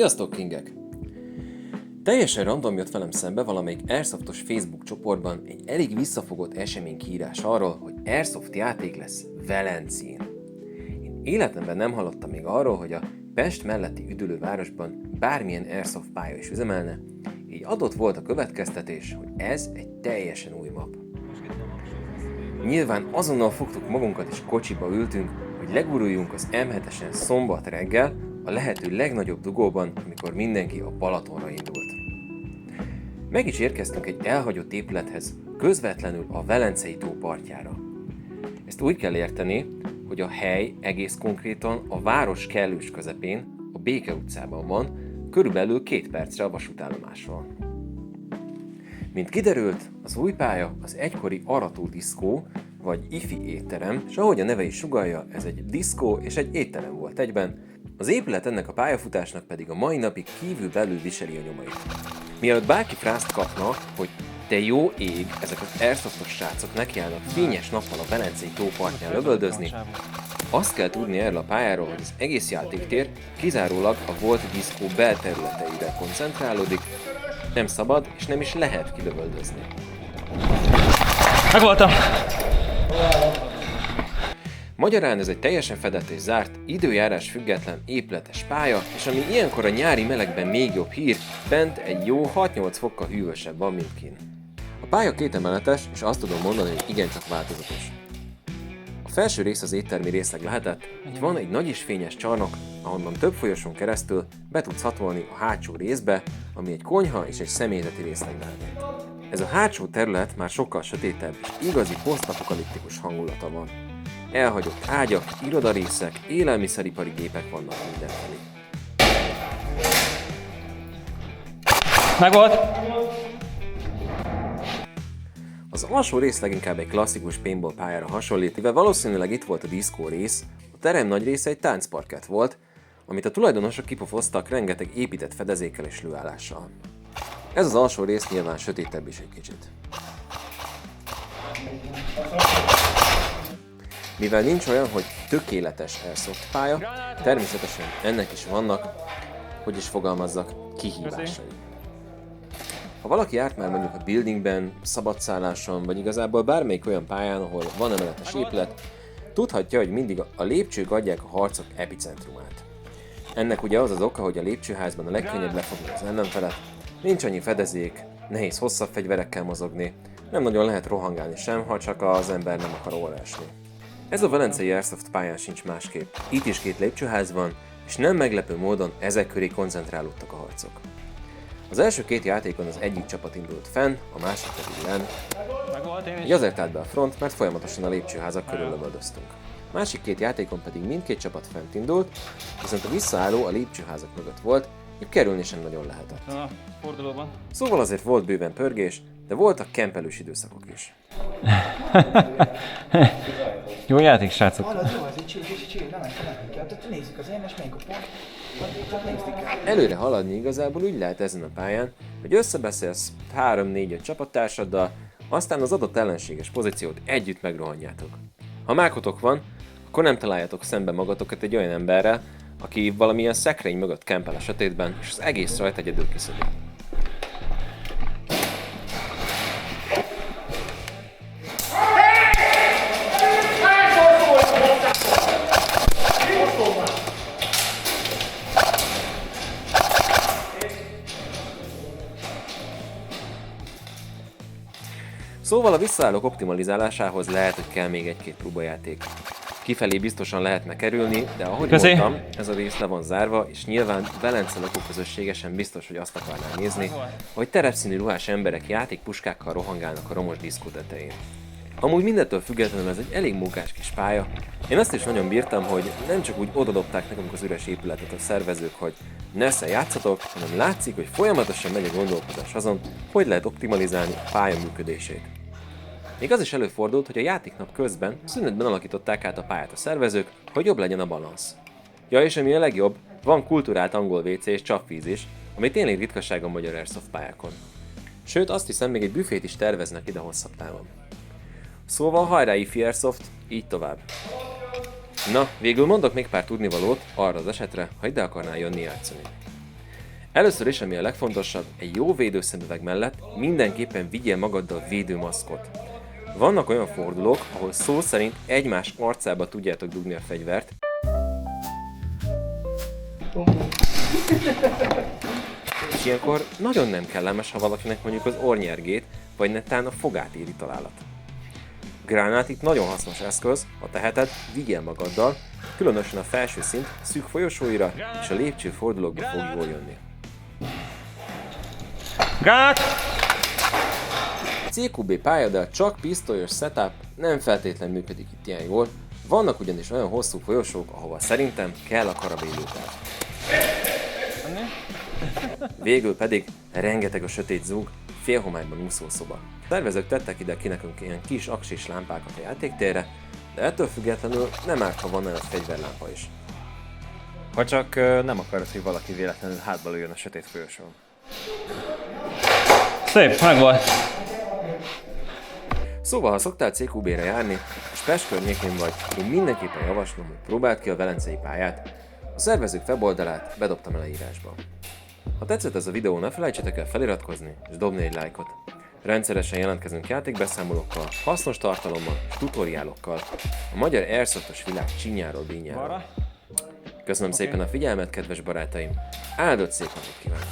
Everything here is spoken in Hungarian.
Sziasztok, Kingek! Teljesen random jött velem szembe valamelyik Airsoftos Facebook csoportban egy elég visszafogott eseménykiírás arról, hogy Airsoft játék lesz Velencén. Én életemben nem hallottam még arról, hogy a Pest melletti üdülővárosban bármilyen Airsoft pálya is üzemelne, így adott volt a következtetés, hogy ez egy teljesen új map. Nyilván azonnal fogtuk magunkat és kocsiba ültünk, hogy leguruljunk az M7-esen szombat reggel, a lehető legnagyobb dugóban, amikor mindenki a Balatonra indult. Meg is érkeztünk egy elhagyott épülethez, közvetlenül a Velencei tó partjára. Ezt úgy kell érteni, hogy a hely egész konkrétan a város kellős közepén, a Béke utcában van, körülbelül 2 percre a vasútállomásról. Mint kiderült, az új pálya az egykori Arató diszkó, vagy ifi étterem, és ahogy a neve is sugallja, ez egy diszkó és egy étterem volt egyben, az épület ennek a pályafutásnak pedig a mai napig kívül-belül viseli a nyomait. Mielőtt bárki frászt kapna, hogy te jó ég, ezek az airsoftos srácok nekiállnak fényes nappal a Velencei tó partján lövöldözni, azt kell tudni erről a pályáról, hogy az egész játéktér kizárólag a volt diszkó belterületeire koncentrálódik, nem szabad és nem is lehet kilövöldözni. Megvoltam! Magyarán ez egy teljesen fedett és zárt, időjárás független épületes pálya, és ami ilyenkor a nyári melegben még jobb hír, bent egy jó 6-8 fokkal hűvösebb van, mint kint. A pálya 2 emeletes, és azt tudom mondani, hogy igencsak változatos. A felső rész az éttermi részleg lehetett, így van egy nagy és fényes csarnok, ahonnan több folyosón keresztül be tudsz hatolni a hátsó részbe, ami egy konyha és egy személyzeti részleg lehetett. Ez a hátsó terület már sokkal sötétebb, és igazi posztapokaliptikus hangulata van. Elhagyott ágyak, irodarészek, élelmiszeripari gépek vannak mindenfelé. Megvolt! Az alsó rész leginkább egy klasszikus paintball pályára hasonlít, mivel valószínűleg itt volt a diszkó rész, a terem nagy része egy táncparkett volt, amit a tulajdonosok kipofoztak rengeteg épített fedezékkel és lőállással. Ez az alsó rész nyilván sötétebb is egy kicsit. Mivel nincs olyan, hogy tökéletes airsoft pálya, természetesen ennek is vannak, hogy is fogalmazzak, kihívásai. Ha valaki járt már mondjuk a buildingben, szabadszálláson, vagy igazából bármelyik olyan pályán, ahol van emeletes épület, tudhatja, hogy mindig a lépcsők adják a harcok epicentrumát. Ennek ugye az az oka, hogy a lépcsőházban a legkönnyebb lefogni az ellenfelet, nincs annyi fedezék, nehéz hosszabb fegyverekkel mozogni, nem nagyon lehet rohangálni sem, ha csak az ember nem akar óraesni. Ez a velencei Airsoft pályán sincs másképp. Itt is 2 lépcsőház van, és nem meglepő módon ezek köré koncentrálódtak a harcok. Az első 2 játékon az egyik csapat indult fenn, a másik pedig lenn. Így azért állt be a front, mert folyamatosan a lépcsőházak körül lövöldöztünk. A másik 2 játékon pedig mindkét csapat fent indult, viszont a visszaálló a lépcsőházak mögött volt, így kerülni sem nagyon lehetett. A fordulóban. Szóval azért volt bőven pörgés, de voltak kempelős időszakok is. Jó játék, srácok! Hallod, jó, az így chill, nem nekünk. Nézzük az én, és melyik a pont. Csak néztük el. Előre haladni igazából úgy lehet ezen a pályán, hogy összebeszélsz 3-4-5 csapattársaddal, aztán az adott ellenséges pozíciót együtt megrohanjátok. Ha mákotok van, akkor nem találjátok szembe magatokat egy olyan emberrel, aki valamilyen szekrény mögött kempel a sötétben, és az egész rajt egyedül kiszödik. Szóval a visszaállók optimalizálásához lehet, hogy kell még 1-2 próbajáték. Kifelé biztosan lehetne kerülni, de ahogy mondtam, ez a rész le van zárva, és nyilván Velence lakóközössége sem biztos, hogy azt akarná nézni, hogy terepszínű ruhás emberek játékpuskákkal rohangálnak a romos diszkó tetején. Amúgy mindettől függetlenül ez egy elég munkás kis pálya. Én azt is nagyon bírtam, hogy nem csak úgy odadobták nekünk az üres épületet a szervezők, hogy nesze játszatok, hanem látszik, hogy folyamatosan megy a gondolkodás azon, hogy lehet optimalizálni a pálya működését. Még az is előfordult, hogy a játéknap közben szünetben alakították át a pályát a szervezők, hogy jobb legyen a balansz. Ja, és ami a legjobb, van kulturált angol WC és csapvíz is, ami tényleg ritkaság a magyar Airsoft pályákon. Sőt, azt hiszem, még egy büfét is terveznek ide hosszabb távon. Szóval hajrá ifi Airsoft, így tovább. Na, végül mondok még pár tudnivalót arra az esetre, ha ide akarnál jönni játszani. Először is, ami a legfontosabb, egy jó védőszemüveg mellett mindenképpen vigyél magaddal védőmaszkot. Vannak olyan fordulók, ahol szó szerint egymás arcába tudjátok dugni a fegyvert, és ilyenkor nagyon nem kellemes, ha valakinek mondjuk az ornyergét, vagy netán a fogát éri találat. Gránát itt nagyon hasznos eszköz, ha teheted, vigyél magaddal, különösen a felső szint szűk folyosóira és a lépcsőfordulókba fog jól jönni. Gránát! CQB pályadal csak pisztolyos setup nem feltétlenül működik itt ilyen jól, vannak ugyanis olyan hosszú folyosók, ahova szerintem kell a karabélőtár. Végül pedig rengeteg a sötét zúg, félhomályban úszó szoba. A tervezők tettek ide ki nekünk ilyen kis aksis lámpákat a játéktérre, de ettől függetlenül nem árt, ha van olyan fegyverlámpa is. Ha csak nem akarod, hogy valaki véletlenül hátba lőjön a sötét folyosón. Szép, megvolt. Szóval, ha szoktál CQB-re járni, és Pest környékén vagy, én mindenképpen javaslom, hogy próbáld ki a velencei pályát. A szervezők weboldalát bedobtam a leírásba. Ha tetszett ez a videó, ne felejtsetek el feliratkozni és dobni egy lájkot. Rendszeresen jelentkezünk játékbeszámolókkal, hasznos tartalommal és tutoriálokkal a magyar airsoftos világ csínyáról, bínyáról. Köszönöm szépen a figyelmet, kedves barátaim! Áldott szép napot kívánok!